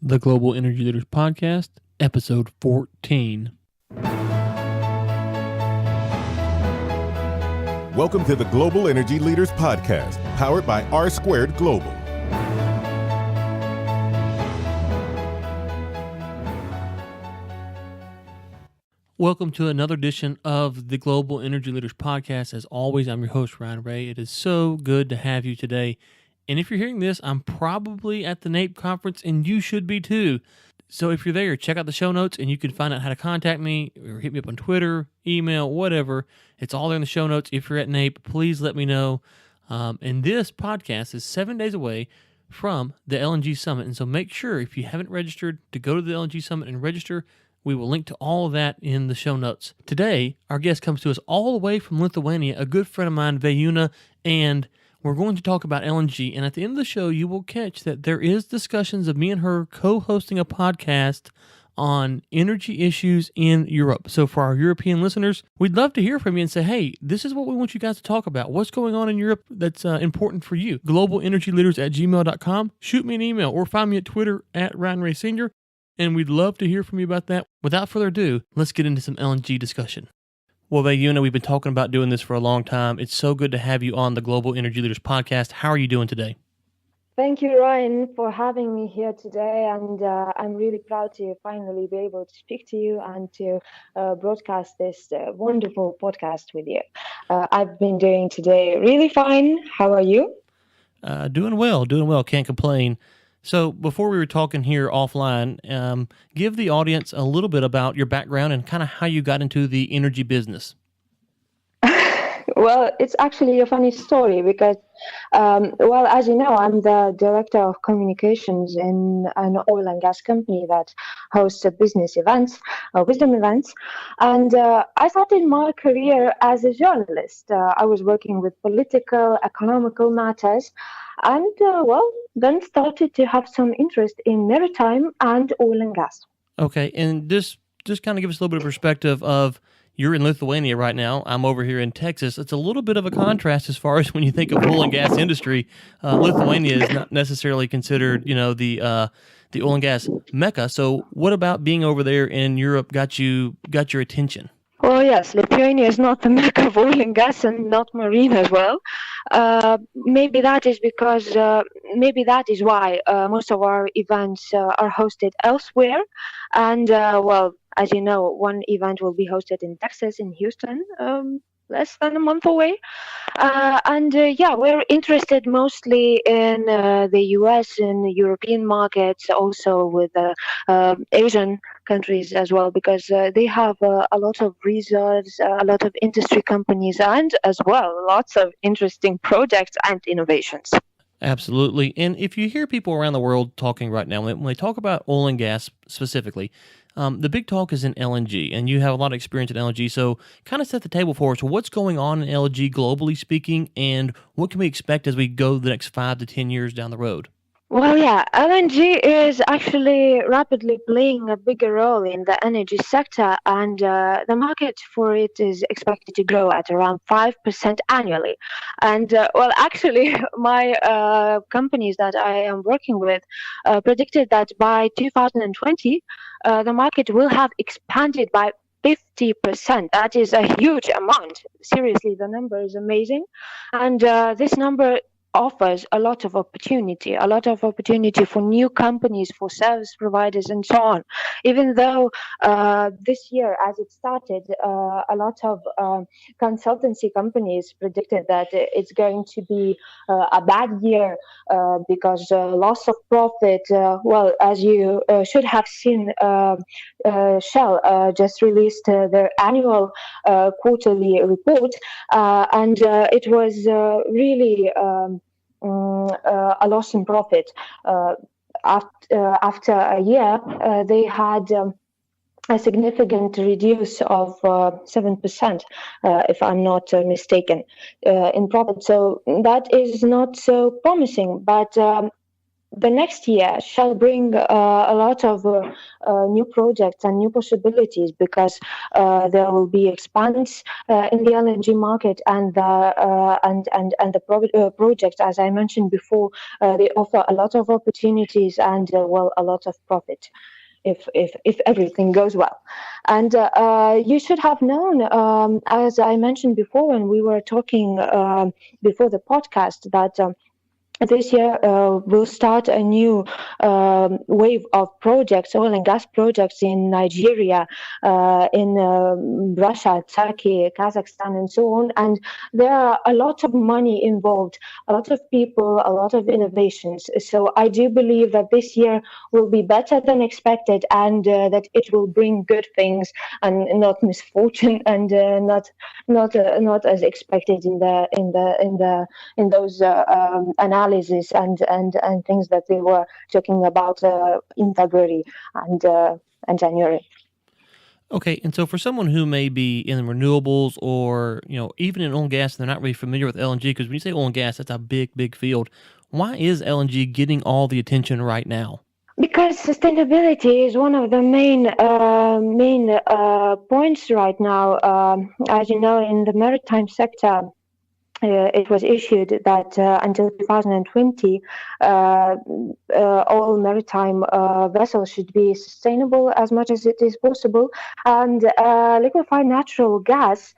the Global Energy Leaders Podcast, episode 14. Welcome to the Global Energy Leaders Podcast, powered by R Squared Global. Welcome to another edition of the Global Energy Leaders Podcast. As always, I'm your host, Ryan Ray. It is so good to have you today. And if you're hearing this, I'm probably at the NAPE conference, and you should be too. So if you're there, check out the show notes, and you can find out how to contact me, or hit me up on Twitter, email, whatever. It's all there in the show notes. If you're at NAPE, please let me know. And this podcast is 7 days away from the LNG Summit. And so make sure, if you haven't registered, to go to the LNG Summit and register. We will link to all of that in the show notes. Today, our guest comes to us all the way from Lithuania, a good friend of mine, Vejuna, and we're going to talk about LNG. And at the end of the show, you will catch that there is discussions of me and her co-hosting a podcast on energy issues in Europe. So for our European listeners, we'd love to hear from you and say, hey, this is what we want you guys to talk about. What's going on in Europe that's important for you? globalenergyleaders@gmail.com. Shoot me an email or find me at Twitter at Ryan Ray Sr., and we'd love to hear from you about that. Without further ado, let's get into some LNG discussion. Well, Vejuna, we've been talking about doing this for a long time. It's so good to have you on the Global Energy Leaders Podcast. How are you doing today? Thank you, Ryan, for having me here today. And I'm really proud to finally be able to speak to you and to broadcast this wonderful podcast with you. I've been doing today really fine. How are you? Doing well. Can't complain. So before we were talking here offline, give the audience a little bit about your background and kind of how you got into the energy business. Well, it's actually a funny story because, as you know, I'm the director of communications in an oil and gas company that hosts business events, wisdom events. And I started my career as a journalist. I was working with political, economical matters. And, then started to have some interest in maritime and oil and gas. Okay, and just kind of give us a little bit of perspective of, you're in Lithuania right now, I'm over here in Texas. It's a little bit of a contrast as far as when you think of oil and gas industry. Lithuania is not necessarily considered, the oil and gas mecca. So what about being over there in Europe got your attention? Well, yes, Lithuania is not the mecca of oil and gas and not marine as well. Maybe that is why most of our events are hosted elsewhere. And, as you know, one event will be hosted in Texas, in Houston, less than a month away. We're interested mostly in the US and European markets, also with Asian countries as well, because they have a lot of reserves, a lot of industry companies, and as well, lots of interesting projects and innovations. Absolutely. And if you hear people around the world talking right now, when they talk about oil and gas specifically, the big talk is in LNG, and you have a lot of experience in LNG. So kind of set the table for us. What's going on in LNG globally speaking, and what can we expect as we go the next 5 to 10 years down the road? Well, yeah, LNG is actually rapidly playing a bigger role in the energy sector, and the market for it is expected to grow at around 5% annually. And, my companies that I am working with predicted that by 2020, the market will have expanded by 50%. That is a huge amount. Seriously, the number is amazing. And this number offers a lot of opportunity for new companies, for service providers, and so on. Even though this year, as it started, a lot of consultancy companies predicted that it's going to be a bad year because loss of profit. As you should have seen, Shell just released their annual quarterly report, and it was really a loss in profit. After a year, they had a significant reduce of 7%, if I'm not mistaken, in profit. So that is not so promising, but the next year shall bring a lot of new projects and new possibilities, because there will be expands in the LNG market, and the projects, as I mentioned before, they offer a lot of opportunities and a lot of profit if everything goes well. And you should have known, as I mentioned before when we were talking before the podcast, that this year we'll start a new wave of projects, oil and gas projects in Nigeria, in Russia, Turkey, Kazakhstan, and so on. And there are a lot of money involved, a lot of people, a lot of innovations. So I do believe that this year will be better than expected, and that it will bring good things and not misfortune, and not as expected in those analysis and things that we were talking about in February and January. Okay, and so for someone who may be in renewables or even in oil and gas, and they're not really familiar with LNG, because when you say oil and gas, that's a big field. Why is LNG getting all the attention right now? Because sustainability is one of the main points right now. As you know, in the maritime sector, it was issued that until 2020, all maritime vessels should be sustainable as much as it is possible, and liquefied natural gas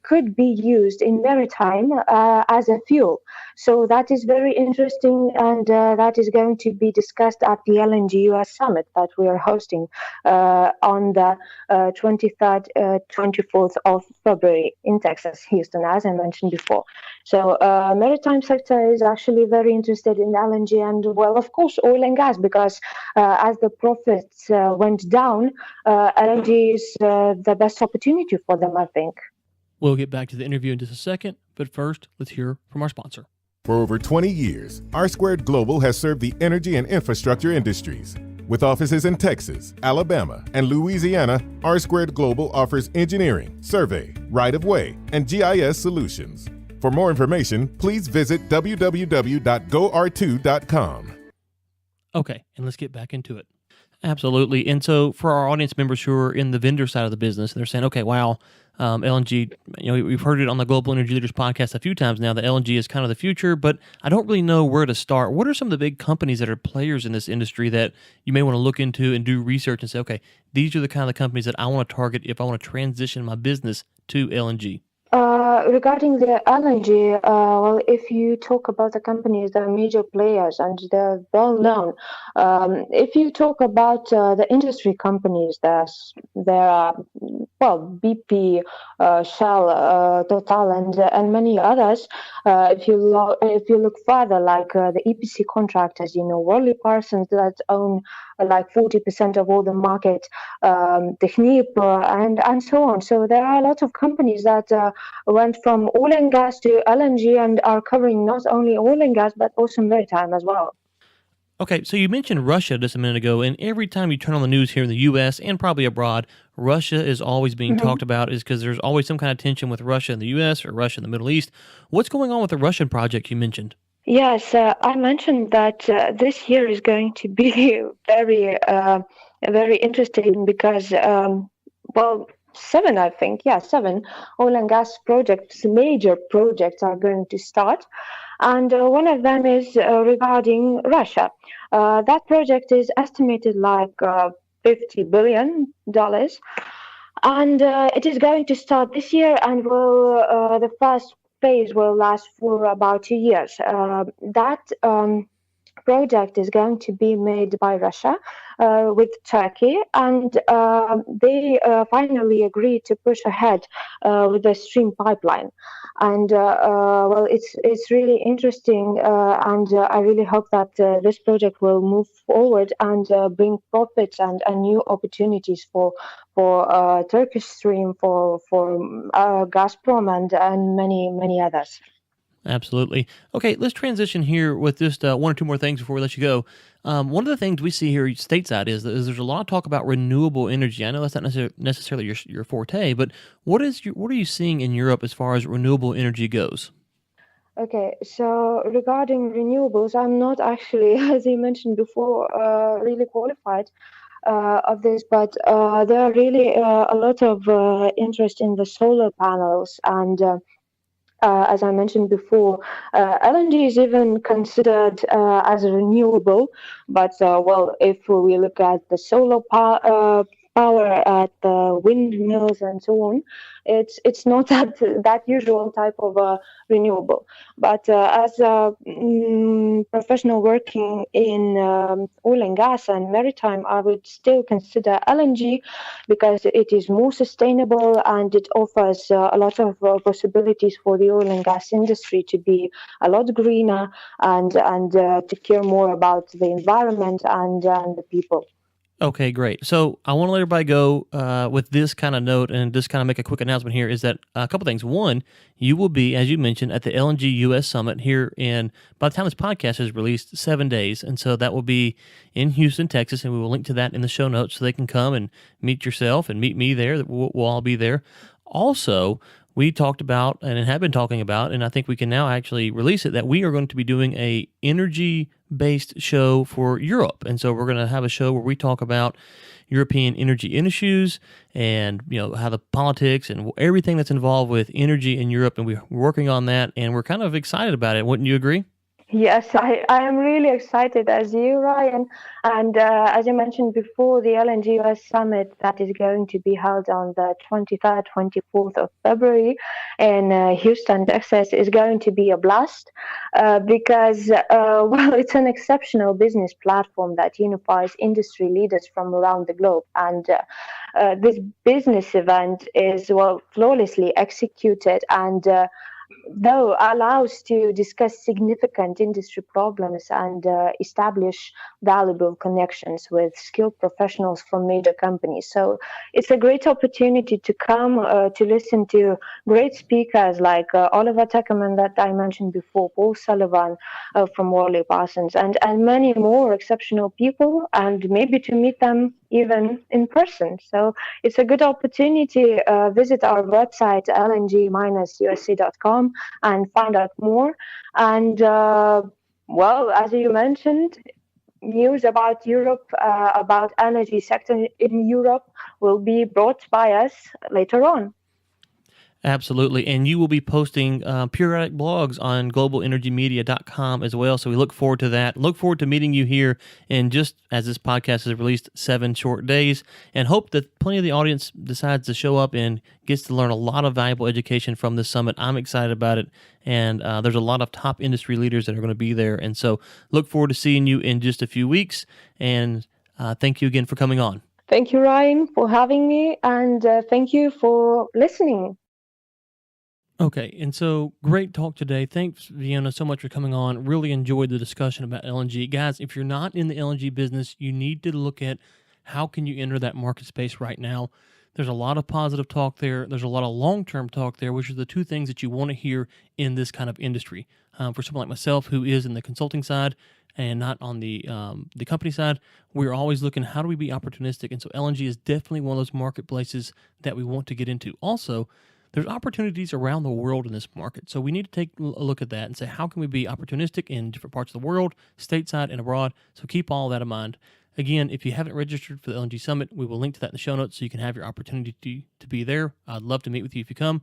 could be used in maritime as a fuel. So that is very interesting, and that is going to be discussed at the LNG US Summit that we are hosting on the 23rd, 24th of February in Texas, Houston, as I mentioned before. So maritime sector is actually very interested in LNG and, well, of course, oil and gas, because as the profits went down, LNG is the best opportunity for them, I think. We'll get back to the interview in just a second, but first, let's hear from our sponsor. For over 20 years, R2 Global has served the energy and infrastructure industries. With offices in Texas, Alabama, and Louisiana, R2 Global offers engineering, survey, right-of-way, and GIS solutions. For more information, please visit www.gor2.com. Okay, and let's get back into it. Absolutely. And so for our audience members who are in the vendor side of the business, they're saying, okay, wow, LNG, we've heard it on the Global Energy Leaders podcast a few times now, that LNG is kind of the future, but I don't really know where to start. What are some of the big companies that are players in this industry that you may want to look into and do research and say, okay, these are the kind of companies that I want to target if I want to transition my business to LNG? Regarding the LNG, well, if you talk about the companies, they're major players and they're well known. If you talk about the industry companies, there are, well, BP, Shell, Total, and many others. If you look further, like the EPC contractors, Worley Parsons, that own like 40% of all the market, Technip, and so on. So there are a lot of companies that went from oil and gas to LNG and are covering not only oil and gas, but also maritime as well. Okay, so you mentioned Russia just a minute ago, and every time you turn on the news here in the U.S. and probably abroad, Russia is always being talked about, is because there's always some kind of tension with Russia in the U.S. or Russia in the Middle East. What's going on with the Russian project you mentioned? Yes, I mentioned that this year is going to be very, very interesting because, well, seven oil and gas projects, major projects, are going to start. And one of them is regarding Russia. That project is estimated like $50 billion. And it is going to start this year, and the first phase will last for about 2 years. That project is going to be made by Russia with Turkey, and they finally agreed to push ahead with the Stream pipeline. And well, it's really interesting, and I really hope that this project will move forward and bring profits and new opportunities for Turkish Stream, for Gazprom, and many others. Absolutely. Okay, let's transition here with just one or two more things before we let you go. One of the things we see here stateside is there's a lot of talk about renewable energy. I know that's not necessarily your forte, but what are you seeing in Europe as far as renewable energy goes? Okay, so regarding renewables, I'm not actually, as you mentioned before, really qualified. of this, but there are really a lot of interest in the solar panels and. As I mentioned before, LNG is even considered as a renewable, but well, if we look at the power at the windmills and so on, it's not that usual type of renewable. But as a professional working in oil and gas and maritime, I would still consider LNG because it is more sustainable and it offers a lot of possibilities for the oil and gas industry to be a lot greener and to care more about the environment and the people. Okay, great. So I want to let everybody go with this kind of note and just kind of make a quick announcement here is that a couple things. One, you will be, as you mentioned, at the LNG US Summit here by the time this podcast is released, 7 days. And so that will be in Houston, Texas, and we will link to that in the show notes so they can come and meet yourself and meet me there. We'll all be there. Also, we talked about and have been talking about, and I think we can now actually release it, that we are going to be doing a energy-based show for Europe. And so we're going to have a show where we talk about European energy issues and how the politics and everything that's involved with energy in Europe. And we're working on that, and we're kind of excited about it. Wouldn't you agree? Yes, I am really excited as you, Ryan. And as I mentioned before, the LNG US Summit that is going to be held on the 23rd, 24th of February in Houston, Texas is going to be a blast because, well, it's an exceptional business platform that unifies industry leaders from around the globe. And this business event is, well, flawlessly executed and though allows to discuss significant industry problems and establish valuable connections with skilled professionals from major companies. So it's a great opportunity to come to listen to great speakers like Oliver Tuckerman that I mentioned before, Paul Sullivan from Worley Parsons, and many more exceptional people, and maybe to meet them even in person. So it's a good opportunity. Visit our website, lng-usc.com, and find out more. And well, as you mentioned, news about Europe, about energy sector in Europe will be brought by us later on. Absolutely. And you will be posting periodic blogs on globalenergymedia.com as well. So we look forward to that. Look forward to meeting you here in just as this podcast is released 7 short days, and hope that plenty of the audience decides to show up and gets to learn a lot of valuable education from this summit. I'm excited about it. And there's a lot of top industry leaders that are going to be there. And so look forward to seeing you in just a few weeks. And thank you again for coming on. Thank you, Ryan, for having me. And thank you for listening. Okay, and so great talk today. Thanks, Vejuna, so much for coming on. Really enjoyed the discussion about LNG. Guys, if you're not in the LNG business, you need to look at how can you enter that market space right now. There's a lot of positive talk there. There's a lot of long-term talk there, which are the two things that you want to hear in this kind of industry. For someone like myself, who is in the consulting side and not on the company side, we're always looking, how do we be opportunistic? And so LNG is definitely one of those marketplaces that we want to get into. Also, there's opportunities around the world in this market. So we need to take a look at that and say, how can we be opportunistic in different parts of the world, stateside and abroad? So keep all that in mind. Again, if you haven't registered for the LNG Summit, we will link to that in the show notes so you can have your opportunity to be there. I'd love to meet with you if you come.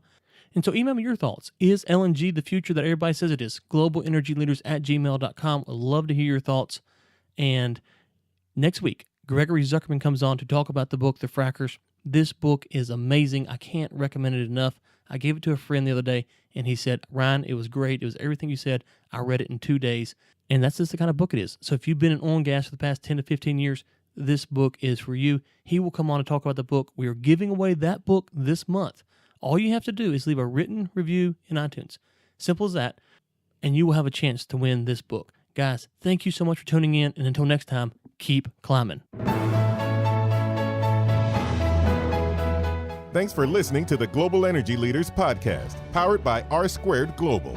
And so email me your thoughts. Is LNG the future that everybody says it is? globalenergyleaders@gmail.com. I'd love to hear your thoughts. And next week, Gregory Zuckerman comes on to talk about the book, The Frackers. This book is amazing. I can't recommend it enough. I gave it to a friend the other day, and he said, Ryan, it was great. It was everything you said. I read it in 2 days. And that's just the kind of book it is. So if you've been in oil and gas for the past 10 to 15 years, this book is for you. He will come on and talk about the book. We are giving away that book this month. All you have to do is leave a written review in iTunes. Simple as that. And you will have a chance to win this book. Guys, thank you so much for tuning in. And until next time, keep climbing. Thanks for listening to the Global Energy Leaders Podcast, powered by R Squared Global.